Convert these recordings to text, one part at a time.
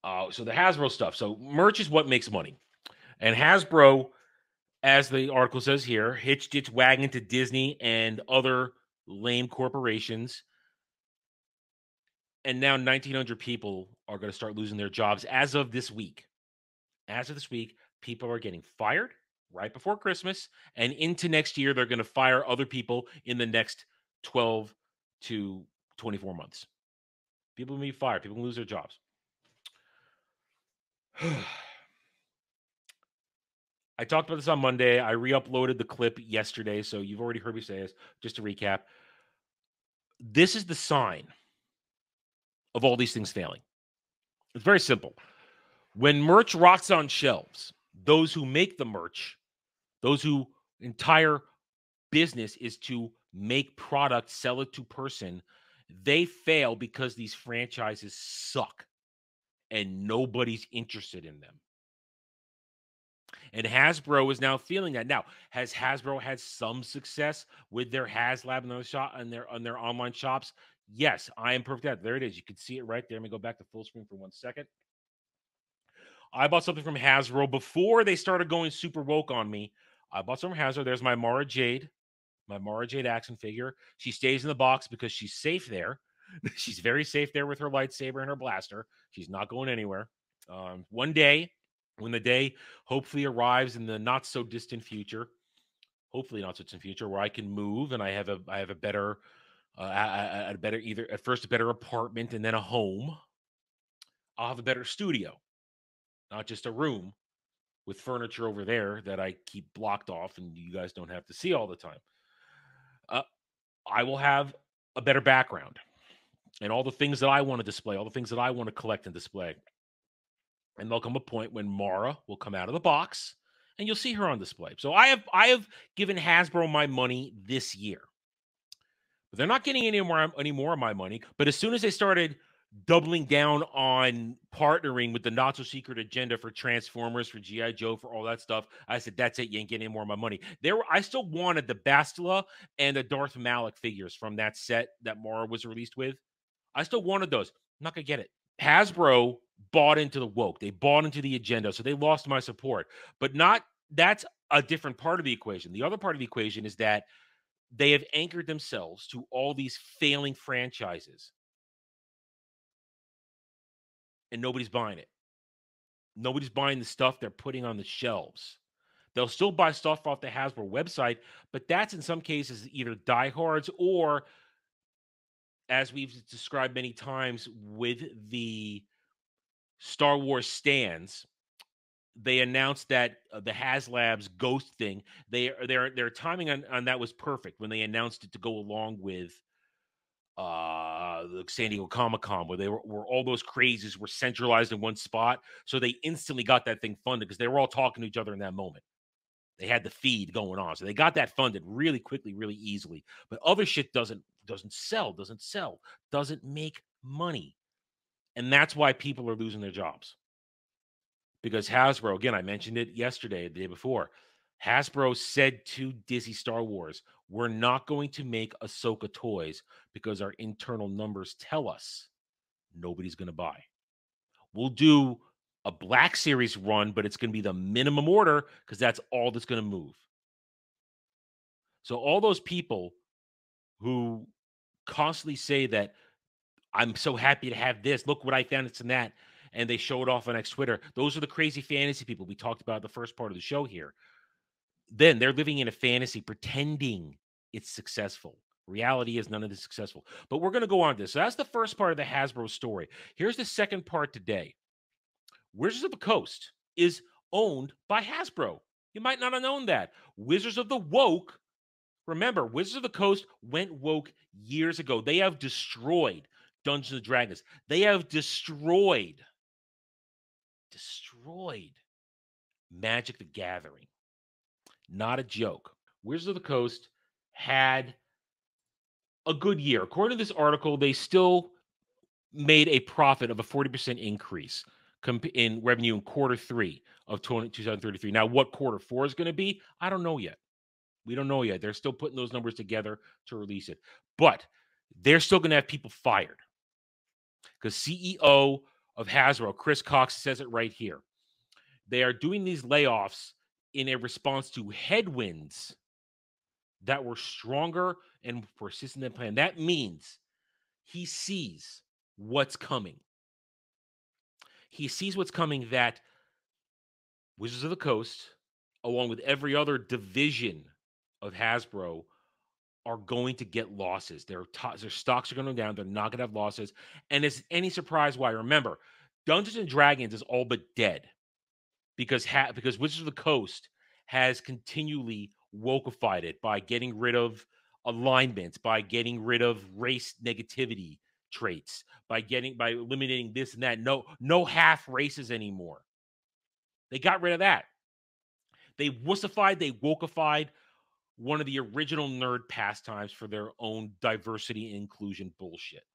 So the Hasbro stuff. So merch is what makes money. And Hasbro, as the article says here, hitched its wagon to Disney and other lame corporations. And now 1,900 people are going to start losing their jobs as of this week. As of this week, people are getting fired right before Christmas. And into next year, they're going to fire other people in the next 12 to 24 months. People will be fired. People will lose their jobs. I talked about this on Monday. I re-uploaded the clip yesterday, so you've already heard me say this. Just to recap, this is the sign of all these things failing. It's very simple. When merch rots on shelves, those who make the merch, those who entire business is to make product, sell it to person, they fail because these franchises suck and nobody's interested in them. And Hasbro is now feeling that. Now, has Hasbro had some success with their HasLab and their shop and their on their online shops? Yes, I am perfect. There it is. You can see it right there. Let me go back to full screen for 1 second. I bought something from Hasbro before they started going super woke on me. I bought some from Hasbro. There's my Mara Jade action figure. She stays in the box because she's safe there. She's very safe there with her lightsaber and her blaster. She's not going anywhere. One day, when the day hopefully arrives in the not so distant future, where I can move and I have a better, either at first a better apartment and then a home. I'll have a better studio, not just a room with furniture over there that I keep blocked off and you guys don't have to see all the time. I will have a better background and all the things that I want to display, all the things that I want to collect and display. And there'll come a point when Mara will come out of the box and you'll see her on display. So I have given Hasbro my money this year. But they're not getting any more of my money. But as soon as they started doubling down on partnering with the not so secret agenda for Transformers, for G.I. Joe, for all that stuff, I said, that's it. You ain't getting any more of my money. I still wanted the Bastila and the Darth Malik figures from that set that Mara was released with. I still wanted those. I'm not going to get it. Hasbro bought into the woke. They bought into the agenda. So they lost my support. But that's a different part of the equation. The other part of the equation is that they have anchored themselves to all these failing franchises. And nobody's buying it. Nobody's buying the stuff they're putting on the shelves. They'll still buy stuff off the Hasbro website, but that's in some cases either diehards or, as we've described many times with the Star Wars stands, they announced that the HasLab's Ghost thing, their timing on that was perfect when they announced it to go along with the San Diego Comic-Con, where all those crazes were centralized in one spot. So they instantly got that thing funded because they were all talking to each other in that moment. They had the feed going on. So they got that funded really quickly, really easily. But other shit doesn't sell, doesn't make money. And that's why people are losing their jobs. Because Hasbro, again, I mentioned it yesterday, the day before, Hasbro said to Disney Star Wars, we're not going to make Ahsoka toys because our internal numbers tell us nobody's going to buy. We'll do a Black Series run, but it's going to be the minimum order because that's all that's going to move. So all those people who constantly say that I'm so happy to have this, look what I found, it's in that, and they show it off on X Twitter, those are the crazy fantasy people we talked about the first part of the show here. Then they're living in a fantasy pretending it's successful. Reality is none of this successful. But we're going to go on to this. So that's the first part of the Hasbro story. Here's the second part today. Wizards of the Coast is owned by Hasbro. You might not have known that. Wizards of the Woke, remember, Wizards of the Coast went woke years ago. They have destroyed Dungeons & Dragons. They have destroyed Magic the Gathering. Not a joke. Wizards of the Coast had a good year. According to this article, they still made a profit of a 40% increase in revenue in quarter 3 of 2033. Now, what quarter 4 is going to be, I don't know yet. We don't know yet. They're still putting those numbers together to release it. But they're still going to have people fired because CEO of Hasbro, Chris Cox, says it right here. They are doing these layoffs in a response to headwinds that were stronger and persistent than planned. That means he sees what's coming. He sees what's coming, that Wizards of the Coast, along with every other division of Hasbro, are going to get losses. Their stocks are going to go down. They're not going to have losses. And is any surprise why? Remember, Dungeons and Dragons is all but dead because Wizards of the Coast has continually wokeified it by getting rid of alignments, by getting rid of race negativity traits, by eliminating this and that. No half races anymore. They got rid of that. They wussified, they wokeified one of the original nerd pastimes for their own diversity and inclusion bullshit.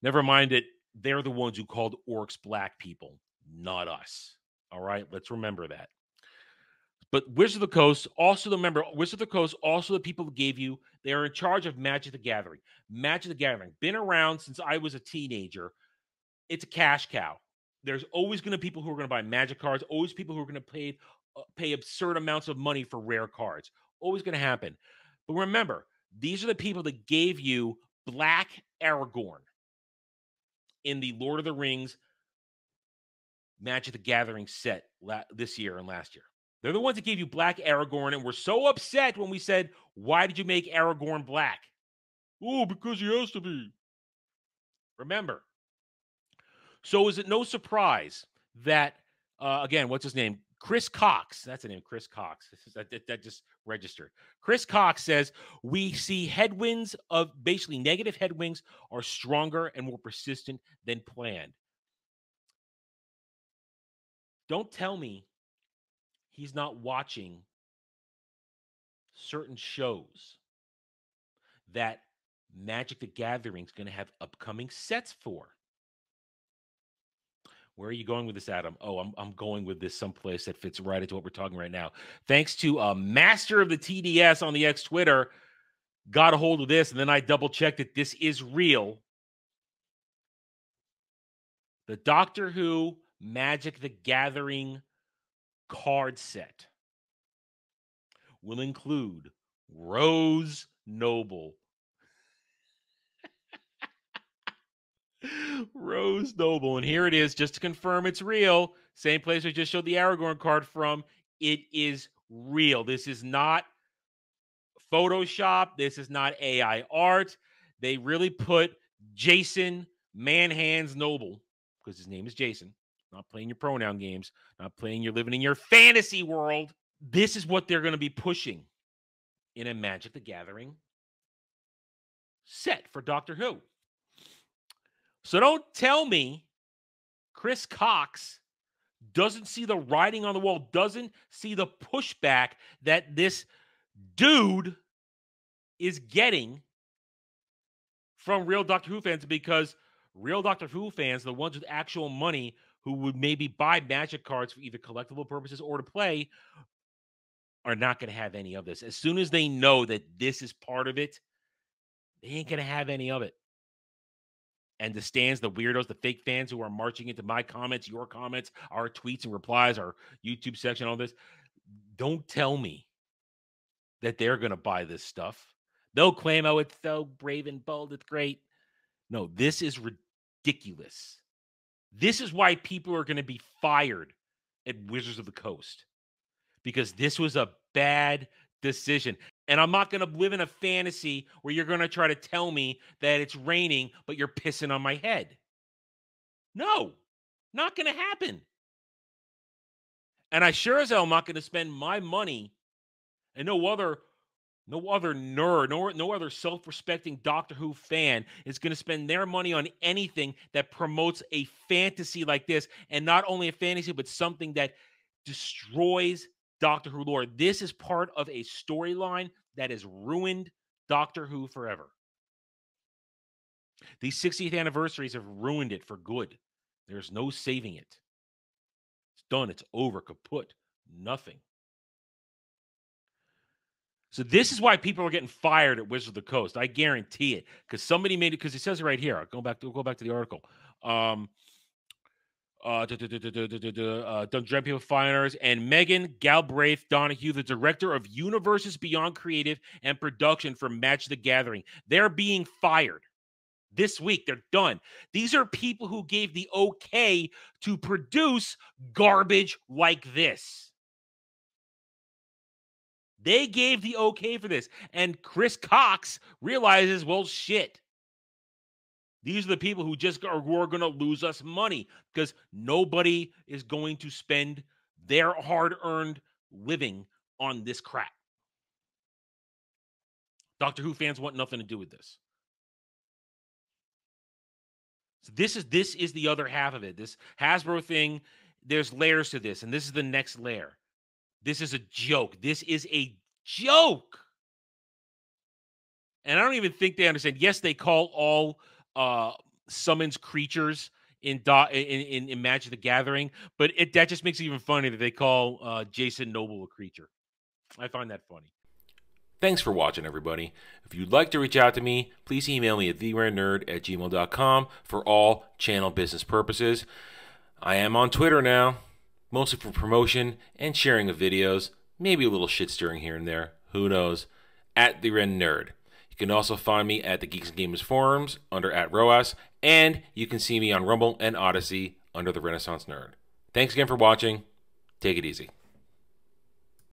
Never mind it, they're the ones who called orcs black people, not us. All right, let's remember that. But Wizards of the Coast, also Wizards of the Coast, also the people who gave you, they are in charge of Magic the Gathering. Magic the Gathering, been around since I was a teenager. It's a cash cow. There's always going to be people who are going to buy Magic cards, always people who are going to pay absurd amounts of money for rare cards. Always going to happen. But remember, these are the people that gave you Black Aragorn in the Lord of the Rings Magic the Gathering set this year and last year. They're the ones that gave you Black Aragorn, and we're so upset when we said, why did you make Aragorn black? Oh, because he has to be. Remember. So is it no surprise that, again, what's his name? Chris Cox. That's the name, Chris Cox. That just registered. Chris Cox says, we see headwinds of basically negative headwinds are stronger and more persistent than planned. Don't tell me he's not watching certain shows that Magic the Gathering is going to have upcoming sets for. Where are you going with this, Adam? Oh, I'm going with this someplace that fits right into what we're talking right now. Thanks to a master of the TDS on the X Twitter, got a hold of this, and then I double-checked that this is real. The Doctor Who Magic the Gathering card set will include Rose Noble. Rose Noble. And here it is, just to confirm it's real. Same place I just showed the Aragorn card from. It is real. This is not Photoshop. This is not AI art. They really put Jason Manhands Noble, because his name is Jason. Not playing your pronoun games. Not playing you're living in your fantasy world. This is what they're going to be pushing in a Magic the Gathering set for Doctor Who. So don't tell me Chris Cox doesn't see the writing on the wall, doesn't see the pushback that this dude is getting from real Doctor Who fans, because real Doctor Who fans, the ones with actual money who would maybe buy Magic cards for either collectible purposes or to play, are not going to have any of this. As soon as they know that this is part of it, they ain't going to have any of it. And the stands, the weirdos, the fake fans who are marching into my comments, your comments, our tweets and replies, our YouTube section, all this, don't tell me that they're going to buy this stuff. They'll claim, oh, it's so brave and bold, it's great. No, this is ridiculous. This is why people are going to be fired at Wizards of the Coast, because this was a bad decision. And I'm not going to live in a fantasy where you're going to try to tell me that it's raining, but you're pissing on my head. No, not going to happen. And I sure as hell am not going to spend my money, and no other nerd, no other self-respecting Doctor Who fan is going to spend their money on anything that promotes a fantasy like this, and not only a fantasy, but something that destroys Doctor Who lore. This is part of a storyline that has ruined Doctor Who forever. These 60th anniversaries have ruined it for good. There's no saving it. It's done. It's over. Kaput. Nothing. So this is why people are getting fired at Wizards of the Coast. I guarantee it, because somebody made it. Because it says it right here. I'll go back to the article. Dungeon Finers, and Megan Galbraith Donahue, the director of Universes Beyond Creative and Production for Magic the Gathering. They're being fired this week. They're done. These are people who gave the okay to produce garbage like this. They gave the okay for this. And Chris Cox realizes, well, shit. These are the people who are going to lose us money because nobody is going to spend their hard-earned living on this crap. Doctor Who fans want nothing to do with this. So this is the other half of it. This Hasbro thing, there's layers to this, and this is the next layer. This is a joke. This is a joke. And I don't even think they understand. Yes, they call all summons creatures in Magic the Gathering, but that just makes it even funny that they call Jason Noble a creature. I find that funny. Thanks for watching, everybody. If you'd like to reach out to me, please email me at theranernerd@gmail.com for all channel business purposes. I am on Twitter now, mostly for promotion and sharing of videos, maybe a little shit stirring here and there, who knows, @theranernerd. You can also find me at the Geeks and Gamers forums under @ROAS, and you can see me on Rumble and Odyssey under the Renaissance Nerd. Thanks again for watching. Take it easy.